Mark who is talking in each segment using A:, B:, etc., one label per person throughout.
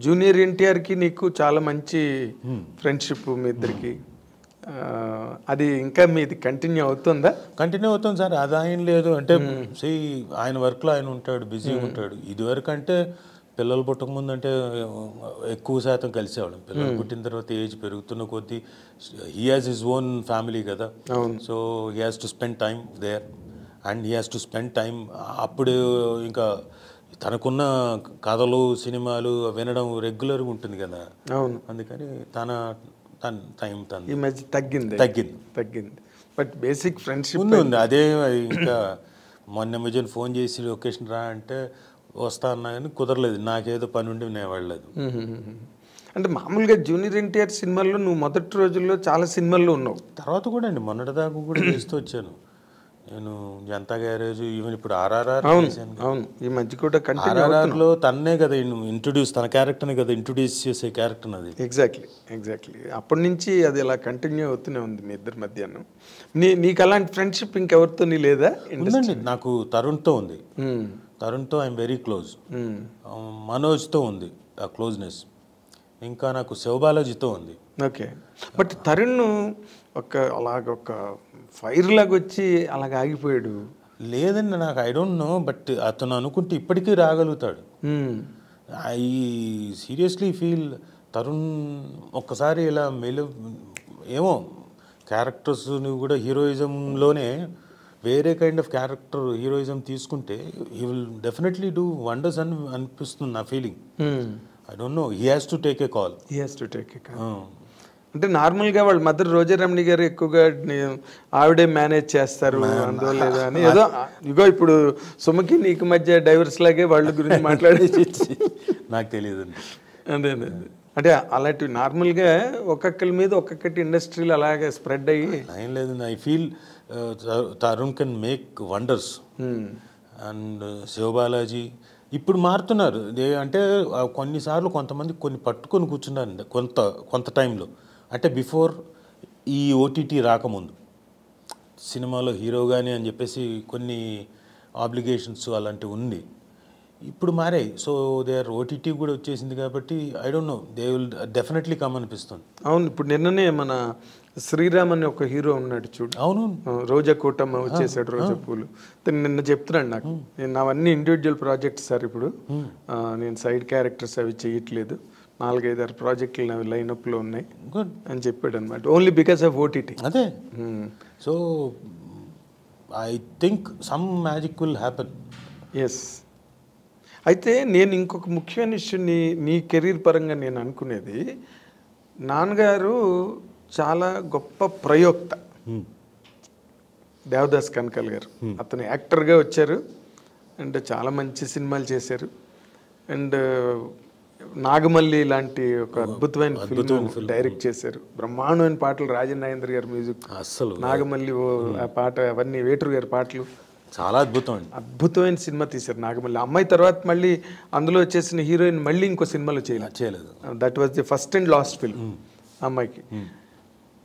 A: Junior ఎన్టీఆర్కి నీకు చాలా మంచి ఫ్రెండ్షిప్ మీ ఇద్దరికి. అది ఇంకా మీది కంటిన్యూ అవుతుందా?
B: కంటిన్యూ అవుతుంది సార్, అది ఆయన లేదు అంటే ఆయన వర్క్లో ఆయన ఉంటాడు, బిజీగా ఉంటాడు. ఇదివరకు అంటే పిల్లలు పుట్టక ముందు అంటే ఎక్కువ శాతం కలిసేవాళ్ళం. పిల్లలు పుట్టిన తర్వాత ఏజ్ పెరుగుతున్న కొద్దీ he has his own family కదా, so he has to spend time there and he has to spend time. అప్పుడు ఇంకా తనకున్న కథలు సినిమాలు వినడం రెగ్యులర్గా ఉంటుంది కదా,
A: అవును.
B: అందుకని తన టైం
A: ఈ మధ్య తగ్గింది. బట్ బేసిక్ ఫ్రెండ్షిప్
B: ఉంది. అదే ఇంకా మొన్న మధ్యన ఫోన్ చేసి లొకేషన్ రా అంటే వస్తా అన్నా కానీ కుదరలేదు, నాకేదో పని ఉండి నేను వెళ్ళలేదు.
A: అంటే మామూలుగా జూనియర్ ఎన్టీఆర్ సినిమాల్లో నువ్వు మొదటి రోజుల్లో చాలా సినిమాల్లో ఉన్నావు.
B: తర్వాత కూడా అండి మొన్నటిదాకా కూడా చేస్తూ వచ్చాను నేను. జనతా గ్యారేజ్, ఈవెన్ ఇప్పుడు ఆర్ఆర్ఆర్.
A: అవును, ఈ మధ్య కూడా
B: ఆర్ఆర్ఆర్లో తన్నే కదా ఇంట్రొడ్యూస్, తన క్యారెక్టర్ని కదా ఇంట్రొడ్యూస్ చేసే క్యారెక్టర్ అది.
A: ఎగ్జాక్ట్లీ అప్పటి నుంచి అది ఇలా కంటిన్యూ అవుతూనే ఉంది మీ ఇద్దరి మధ్యాహ్నం. నీకు అలాంటి ఫ్రెండ్షిప్ ఇంకెవరితో లేదా?
B: ఉందండి, నాకు తరుణ్తో ఉంది. తరుణ్తో ఐఎమ్ వెరీ క్లోజ్. మనోజ్తో ఉంది ఆ క్లోజ్నెస్. ఇంకా నాకు శివబాలాజీతో ఉంది.
A: ఓకే. బట్ తరుణ్ ఒక ఫైర్ లాగా వచ్చి అలాగ ఆగిపోయాడు.
B: లేదండి, నాకు ఐ డోంట్ నో, బట్ అతను అనుకుంటే ఇప్పటికీ రాగలుగుతాడు. ఐ సీరియస్లీ ఫీల్ తరుణ్ ఒక్కసారి ఇలా ఏమో క్యారెక్టర్స్ని కూడా హీరోయిజంలోనే వేరే కైండ్ ఆఫ్ క్యారెక్టర్ హీరోయిజం తీసుకుంటే he will definitely do wonders అని అనిపిస్తుంది నా feeling. I don't know, he has to take a call.
A: అంటే నార్మల్గా వాళ్ళ మదర్ రోజారమణి గారు ఎక్కువగా ఆవిడే మేనేజ్ చేస్తారు అందువల్ల లేదా అని ఏదో ఇగో ఇప్పుడు సుమకి నీకు మధ్య డైవర్స్ లాగే వాళ్ళ గురించి మాట్లాడేసి
B: నాకు తెలియదండి.
A: అదే అంటే అలాంటివి నార్మల్గా ఒక్కొక్కరి మీద ఒక్కొక్కటి ఇండస్ట్రీలో అలాగే స్ప్రెడ్ అయ్యి
B: ఏం లేదండి. I feel Tarun can make wonders. And Shivabalaji ఇప్పుడు మారుతున్నారు అంటే కొన్నిసార్లు కొంతమంది కొన్ని పట్టుకొని కూర్చున్నారు కొంత టైంలో, అంటే బిఫోర్ ఈ ఓటీటీ రాకముందు సినిమాలో హీరోగానే అని చెప్పేసి కొన్ని ఆబ్లిగేషన్స్ అలాంటివి ఉంది. ఇప్పుడు మారాయి. సో దే ఆర్ ఓటీటీ కూడా వచ్చేసింది కాబట్టి I don't know, they will definitely come అనిపిస్తుంది.
A: అవును, ఇప్పుడు నిన్ననే మన శ్రీరామ్ అని ఒక హీరో ఉన్నాడు చూడు.
B: అవును,
A: రోజా కూటమ్మ వచ్చేసాడు, రోజా పూలు. నిన్న చెప్తున్నాడు నాకు, నేను అవన్నీ ఇండివిజువల్ ప్రాజెక్ట్స్ సార్, ఇప్పుడు నేను సైడ్ క్యారెక్టర్స్ అవి చేయట్లేదు, 4-5 ప్రాజెక్టులు అవి లైనప్లో ఉన్నాయి అని చెప్పాడు అనమాట. Only because of OTT.
B: అదే, so I think some magic will happen.
A: Yes. అయితే నేను ఇంకొక ముఖ్యమైన విషయం నీ కెరీర్ పరంగా నేను అనుకునేది, నాన్నగారు చాలా గొప్ప ప్రయోక్త దేవదాస్ కనకాల గారు. అతను యాక్టర్గా వచ్చారు అండ్ చాలా మంచి సినిమాలు చేశారు. అండ్ నాగమల్లి లాంటి ఒక అద్భుతమైన ఫిల్మ్ డైరెక్ట్ చేశారు. బ్రహ్మాండమైన పాటలు, రాజన్ నాగేంద్ర గారి మ్యూజిక్,
B: అసలు
A: నాగమల్లి ఆ పాట, అవన్నీ వేటూరు గారి పాటలు,
B: చాలా
A: అద్భుతమైన సినిమా తీశారు నాగమల్లి. అమ్మాయి తర్వాత మళ్ళీ అందులో వచ్చేసిన హీరోయిన్ మళ్ళీ ఇంకో సినిమాలో చేయలేదు. That was the first and last film అమ్మాయికి.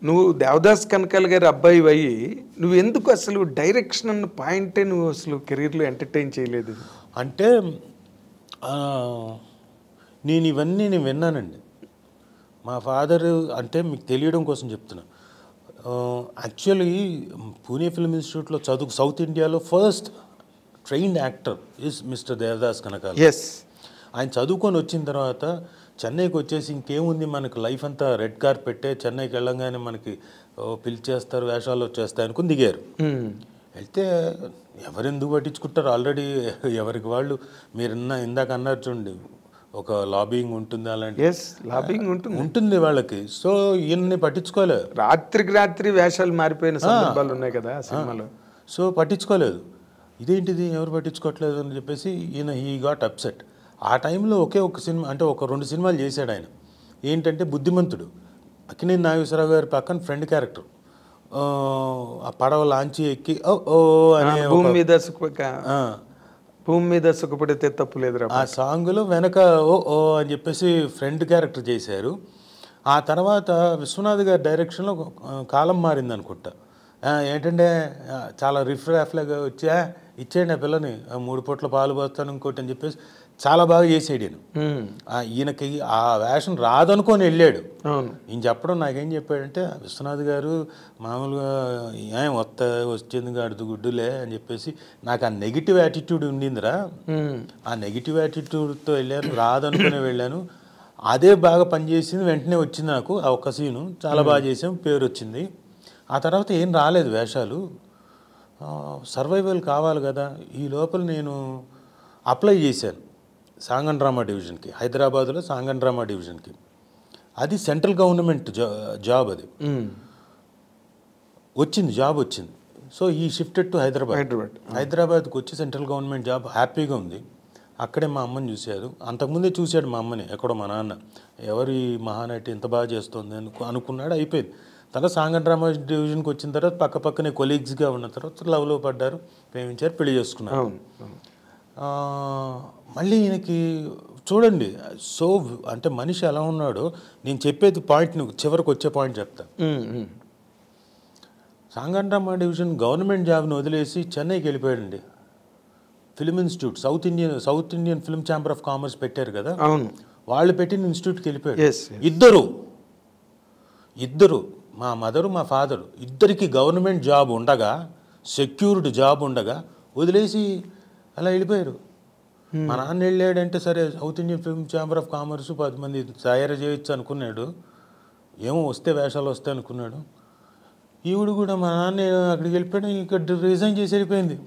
A: నువ్వు దేవదాస్ కనకాల గారి అబ్బాయి అయ్యి నువ్వు ఎందుకు అసలు డైరెక్షన్ అన్న పాయింటే నువ్వు అసలు కెరీర్లో ఎంటర్టైన్ చేయలేదు?
B: అంటే నేను ఇవన్నీ విన్నానండి. మా ఫాదర్, అంటే మీకు తెలియడం కోసం చెప్తున్నా, యాక్చువల్లీ పూణే ఫిల్మ్ ఇన్స్టిట్యూట్లో సౌత్ ఇండియాలో first trained actor is mister Devdas Kanakala. ఆయన చదువుకొని వచ్చిన తర్వాత చెన్నైకి వచ్చేసి ఇంకేముంది మనకు లైఫ్ అంతా రెడ్ కార్పెట్టే, చెన్నైకి వెళ్ళంగానే మనకి పిలిచేస్తారు, వేషాలు వచ్చేస్తాయి అనుకుని దిగారు. వెళ్తే ఎవరెందుకు పట్టించుకుంటారు, ఆల్రెడీ ఎవరికి వాళ్ళు, మీరు ఇందాక అన్నారు చూడండి, ఒక లాబింగ్ ఉంటుంది, అలాంటి
A: లాబింగ్
B: ఉంటుంది వాళ్ళకి. సో ఈయన్ని పట్టించుకోలేదు.
A: రాత్రికి రాత్రి వేషాలు మారిపోయిన సందర్భాలు ఉన్నాయి కదా సినిమాలో.
B: సో పట్టించుకోలేదు. ఇదేంటిది ఎవరు పట్టించుకోవట్లేదు అని చెప్పేసి ఈయన హీ గాట్ అప్సెట్. ఆ టైంలో ఒకే ఒక సినిమా, అంటే ఒక 2 సినిమాలు చేశాడు ఆయన. ఏంటంటే బుద్ధిమంతుడు, అక్కినేని నాగేశ్వరరావు గారి పక్కన ఫ్రెండ్ క్యారెక్టర్, ఆ పడవ లాంచి ఎక్కి ఓ అనే భూమి మీద సుఖపడితే తప్పు లేదు ఆ సాంగ్లో వెనక ఓ అని చెప్పేసి ఫ్రెండ్ క్యారెక్టర్ చేశారు. ఆ తర్వాత విశ్వనాథ్ గారి డైరెక్షన్లో కాలం మారింది అనుకుంటా. ఏంటంటే చాలా రిఫ్రాఫ్లాగా వచ్చి ఇచ్చేయండి ఆ పిల్లని, 3 పూట్ల పాలు పోస్తాను ఇంకోటి అని చెప్పేసి చాలా బాగా చేసాడు ఈయన. ఈయనకి ఆ వేషం రాదనుకొని వెళ్ళాడు. ఈయన చెప్పడం నాకేం చెప్పాడంటే, విశ్వనాథ్ గారు మామూలుగా ఏం వచ్చింది అడుగు గుడ్డులే అని చెప్పేసి, నాకు ఆ నెగిటివ్ యాటిట్యూడ్ ఉండిందిరా, ఆ నెగిటివ్ యాటిట్యూడ్తో వెళ్ళాను, రాదనుకునే వెళ్ళాను, అదే బాగా పనిచేసింది, వెంటనే వచ్చింది నాకు ఆ ఒక్క సీను, చాలా బాగా చేసాం, పేరు వచ్చింది. ఆ తర్వాత ఏం రాలేదు వేషాలు, సర్వైవల్ కావాలి కదా. ఈ లోపల నేను అప్లై చేశాను సాంగ్ అండ్ డ్రామా డివిజన్కి, హైదరాబాద్లో సాంగ్ అండ్ డ్రామా డివిజన్కి. అది సెంట్రల్ గవర్నమెంట్ జాబ్, అది వచ్చింది, జాబ్ వచ్చింది. సో ఈ షిఫ్టెడ్ టు హైదరాబాద్కి వచ్చి సెంట్రల్ గవర్నమెంట్ జాబ్, హ్యాపీగా ఉంది. అక్కడే మా అమ్మని చూశారు, అంతకుముందే చూశాడు మా అమ్మని ఎక్కడో మా నాన్న, ఎవరు ఈ మహానటి ఇంత బాగా చేస్తుంది అనుకున్నాడు, అయిపోయింది. తర్వాత సాంగ్ అండ్ డ్రామా డివిజన్కి వచ్చిన తర్వాత పక్కనే కొలీగ్స్గా ఉన్న తర్వాత లవ్లో పడ్డారు, ప్రేమించారు, పెళ్లి చేసుకున్నారు. మళ్ళీ ఈయనకి చూడండి, సో అంటే మనిషి ఎలా ఉన్నాడో, నేను చెప్పేది పాయింట్ నువ్వు చివరికి వచ్చే పాయింట్ చెప్తా. Song and drama division government జాబ్ని వదిలేసి చెన్నైకి వెళ్ళిపోయాడండి. Film institute, South Indian Film Chamber of Commerce పెట్టారు కదా, వాళ్ళు పెట్టిన ఇన్స్టిట్యూట్కి వెళ్ళిపోయాడు. ఇద్దరు మా మదరు మా ఫాదరు ఇద్దరికి గవర్నమెంట్ జాబ్ ఉండగా, సెక్యూర్డ్ జాబ్ ఉండగా వదిలేసి అలా వెళ్ళిపోయారు. మా నాన్న వెళ్ళాడంటే సరే south Indian Film Chamber of commerce 10 మంది తయారు చేయొచ్చు అనుకున్నాడు, ఏమో వస్తే వేషాలు వస్తాయి అనుకున్నాడు. ఈవిడ కూడా మా నాన్న అక్కడికి వెళ్ళిపోయాడు, ఇక్కడ రిజైన్ చేసి వెళ్ళిపోయింది.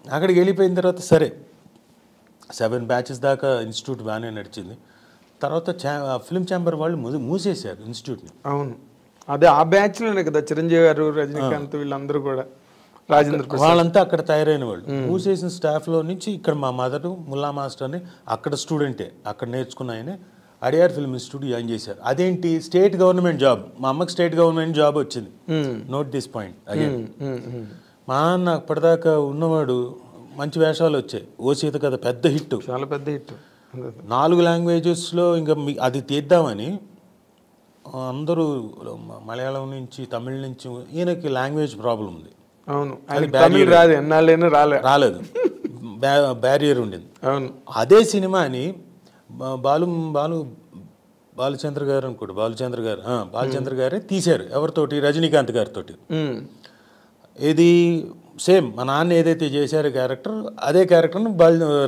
B: అక్కడికి వెళ్ళిపోయిన తర్వాత సరే 7 బ్యాచెస్ దాకా ఇన్స్టిట్యూట్ బాగానే నడిచింది. తర్వాత ఫిల్మ్ ఛాంబర్ వాళ్ళు మూసేశారు ఇన్స్టిట్యూట్ని.
A: అవును, అదే ఆ బ్యాచ్లోనే కదా చిరంజీవి గారు, రజనీకాంత్, వీళ్ళందరూ కూడా, రాజేంద్ర ప్రసాద్,
B: వాళ్ళంతా అక్కడ తయారైన వాళ్ళు. మూసేసిన స్టాఫ్లో నుంచి ఇక్కడ మా మదరు ముల్లా మాస్టర్ అని అక్కడ స్టూడెంటే, అక్కడ నేర్చుకున్న ఆయన అడియార్ ఫిల్మ్ ఇన్స్టిట్యూట్ జాయిన్ చేశారు. అదేంటి, స్టేట్ గవర్నమెంట్ జాబ్, మా అమ్మకి స్టేట్ గవర్నమెంట్ జాబ్ వచ్చింది. Note this point again. మా అన్న అప్పటిదాకా ఉన్నవాడు, మంచి వేషాలు వచ్చాయి, ఓ సీత కథ పెద్ద హిట్,
A: చాలా పెద్ద హిట్,
B: 4 లాంగ్వేజెస్లో. ఇంకా అది తీద్దామని అందరూ మలయాళం నుంచి, తమిళ నుంచి, ఈయనకి లాంగ్వేజ్ ప్రాబ్లం ఉంది.
A: అవును, తమిళ రాదు, ఎన్నాళ్ళైనా
B: రాలేదు, బ్యారియర్ ఉండింది.
A: అవును,
B: అదే సినిమాని బాలుచంద్ర గారు అనుకోండి, బాలచంద్ర గారే తీశారు. ఎవరితోటి, రజనీకాంత్ గారితో. ఇది సేమ్ మా నాన్న ఏదైతే చేశారో క్యారెక్టర్, అదే క్యారెక్టర్ని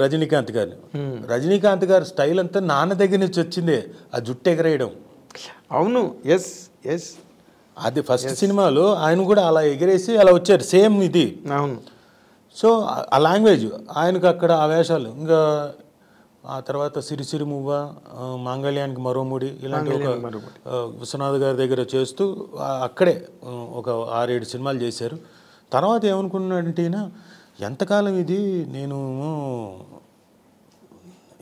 B: రజనీకాంత్ గారి స్టైల్ అంతా నాన్న దగ్గర నుంచి వచ్చిందే, ఆ జుట్టు ఎగరేయడం.
A: అవును, ఎస్ ఎస్,
B: అది ఫస్ట్ సినిమాలో ఆయన కూడా అలా ఎగిరేసి అలా వచ్చారు, సేమ్ ఇది.
A: అవును,
B: సో ఆ లాంగ్వేజ్ ఆయనకు అక్కడ ఆ వేషాలు. ఇంకా ఆ తర్వాత సిరిసిరి మువ్వ, మాంగళ్యానికి మరోముడి, ఇలాంటి ఒక విశ్వనాథ్ గారి దగ్గర చేస్తూ అక్కడే ఒక 6-7 సినిమాలు చేశారు. తర్వాత ఏమనుకున్నాడంటే ఈయన, ఎంతకాలం ఇది నేను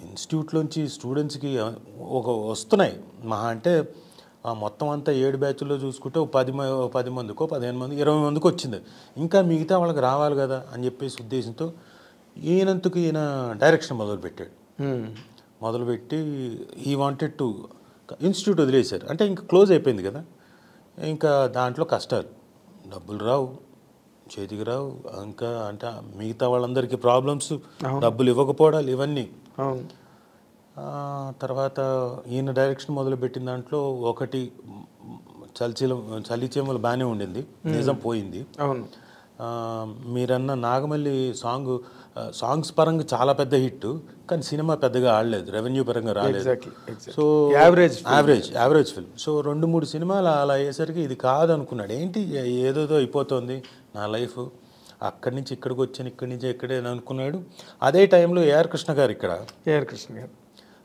B: ఇన్స్టిట్యూట్లోంచి స్టూడెంట్స్కి వస్తున్నాయి, మహా అంటే మొత్తం అంతా 7 బ్యాచ్ల్లో చూసుకుంటే 10 మందికో 15 మంది 20 మందికి వచ్చింది, ఇంకా మిగతా వాళ్ళకి రావాలి కదా అని చెప్పేసి ఉద్దేశంతో ఈయనంతకు ఈయన డైరెక్షన్ మొదలుపెట్టి ఈ వాంటెడ్ టు ఇన్స్టిట్యూట్ వదిలేశారు. అంటే ఇంకా క్లోజ్ అయిపోయింది కదా, ఇంకా దాంట్లో కష్టాలు, డబ్బులు రావు, చేతికి రావు, ఇంకా అంటే మిగతా వాళ్ళందరికీ ప్రాబ్లమ్స్, డబ్బులు ఇవ్వకపోవడాలు, ఇవన్నీ. తర్వాత ఈయన డైరెక్షన్ మొదలుపెట్టిన దాంట్లో ఒకటి చలిచేమలు బాగానే ఉండింది, నిజం పోయింది. మీరన్న నాగమల్లి సాంగ్స్ పరంగా చాలా పెద్ద హిట్, కానీ సినిమా పెద్దగా ఆడలేదు, రెవెన్యూ పరంగా రాలేదు. So average film. సో 2-3 సినిమాలు అలా అయ్యేసరికి ఇది కాదు అనుకున్నాడు. ఏంటి ఏదోదో అయిపోతుంది నా లైఫ్, అక్కడి నుంచి ఇక్కడికి వచ్చాను, ఇక్కడి నుంచి ఇక్కడే అనుకున్నాడు. అదే టైంలో ఏఆర్ కృష్ణ గారు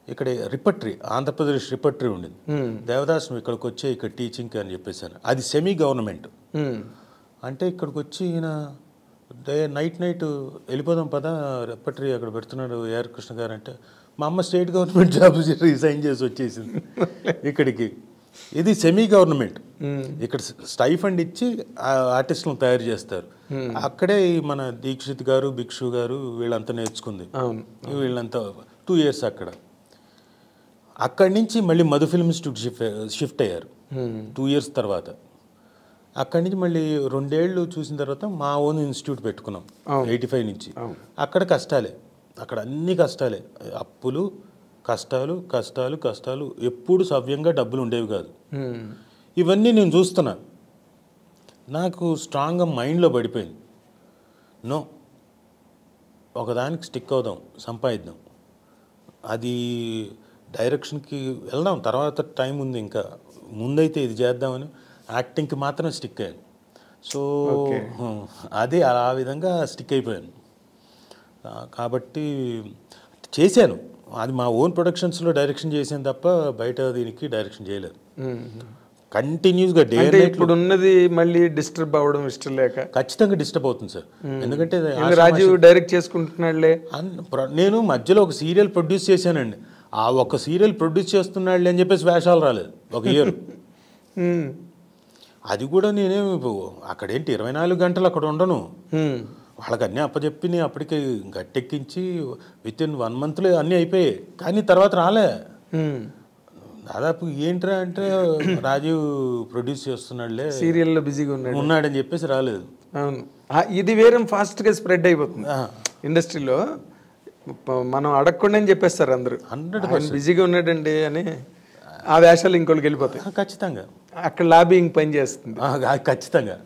B: ఇక్కడ రిపట్రీ, ఆంధ్రప్రదేశ్ రిపట్రీ ఉండింది. దేవదాస్ నువ్వు ఇక్కడికి వచ్చే ఇక్కడ టీచింగ్కి అని చెప్పేసాను. అది సెమీ గవర్నమెంట్. అంటే ఇక్కడికి వచ్చి ఈయన నైట్ వెళ్ళిపోదాం పదా, రిపట్రీ అక్కడ పెడుతున్నాడు ఏఆర్ కృష్ణ గారు అంటే, మా అమ్మ స్టేట్ గవర్నమెంట్ జాబ్ రిజైన్ చేసి వచ్చేసింది ఇక్కడికి. ఇది సెమీ గవర్నమెంట్, ఇక్కడ స్టైఫండ్ ఇచ్చి ఆర్టిస్టులను తయారు చేస్తారు. అక్కడే మన దీక్షిత్ గారు, భిక్షు గారు వీళ్ళంతా నేర్చుకుంది. వీళ్ళంతా 2 years అక్కడి నుంచి మళ్ళీ మధు ఫిల్మ్ ఇన్స్టిట్యూట్ షిఫ్ట్ అయ్యారు 2 years తర్వాత. అక్కడి నుంచి మళ్ళీ 2 ఏళ్ళు చూసిన తర్వాత మా ఓన్ ఇన్స్టిట్యూట్ పెట్టుకున్నాం 85 నుంచి. అక్కడ కష్టాలే, అక్కడ అన్ని కష్టాలే, అప్పులు, కష్టాలు కష్టాలు కష్టాలు, ఎప్పుడు సవ్యంగా డబ్బులు ఉండేవి కాదు. ఇవన్నీ నేను చూస్తున్నా, నాకు స్ట్రాంగ్గా మైండ్లో పడిపోయింది, నో ఒకదానికి స్టిక్ అవుదాం, సంపాదిద్దాం, అది డైరెక్షన్కి వెళ్దాం, తర్వాత టైం ఉంది, ఇంకా ముందైతే ఇది చేద్దామని యాక్టింగ్కి మాత్రం స్టిక్ అయ్యాను. సో అదే ఆ విధంగా స్టిక్ అయిపోయాను. కాబట్టి చేశాను, అది మా ఓన్ ప్రొడక్షన్స్లో డైరెక్షన్ చేశాను తప్ప బయట దీనికి డైరెక్షన్ చేయలేదు. కంటిన్యూస్గా డే అండ్ నైట్.
A: ఇప్పుడు ఉన్నది మళ్ళీ డిస్టర్బ్ అవ్వడం ఇష్టం లేక
B: ఖచ్చితంగా డిస్టర్బ్ అవుతుంది సార్. ఎందుకంటే
A: రాజీవ్ డైరెక్ట్ చేసుకుంటున్నాడులే,
B: నేను మధ్యలో ఒక సీరియల్ ప్రొడ్యూస్ చేశానండి, ఆ ఒక సీరియల్ ప్రొడ్యూస్ చేస్తున్నాడులే అని చెప్పేసి వేషాలు రాలేదు ఒక ఇయర్. అది కూడా నేనే అక్కడేంటి 24 గంటలు అక్కడ ఉండను, వాళ్ళకి అన్నీ అప్పచెప్పి నేను అప్పటికి గట్టెక్కించి విత్ ఇన్ 1 monthలో అన్నీ అయిపోయాయి. కానీ తర్వాత రాలే, దాదాపు ఏంట్రా అంటే రాజీవ్ ప్రొడ్యూస్ చేస్తున్నాడులే,
A: సీరియల్లో బిజీగా
B: ఉన్నాడని చెప్పేసి రాలేదు.
A: అవును, ఇది వేరే ఫాస్ట్గా స్ప్రెడ్ అయిపోతుంది ఇండస్ట్రీలో, మనం అడగకుండా చెప్పేస్తారు అందరూ
B: 100%
A: బిజీగా ఉన్నాడండి అని, ఆ వేషాలు ఇంకోళ్ళకి వెళ్ళిపోతాయి.
B: ఖచ్చితంగా
A: అక్కడ లాబింగ్ పని చేస్తుంది
B: ఖచ్చితంగా.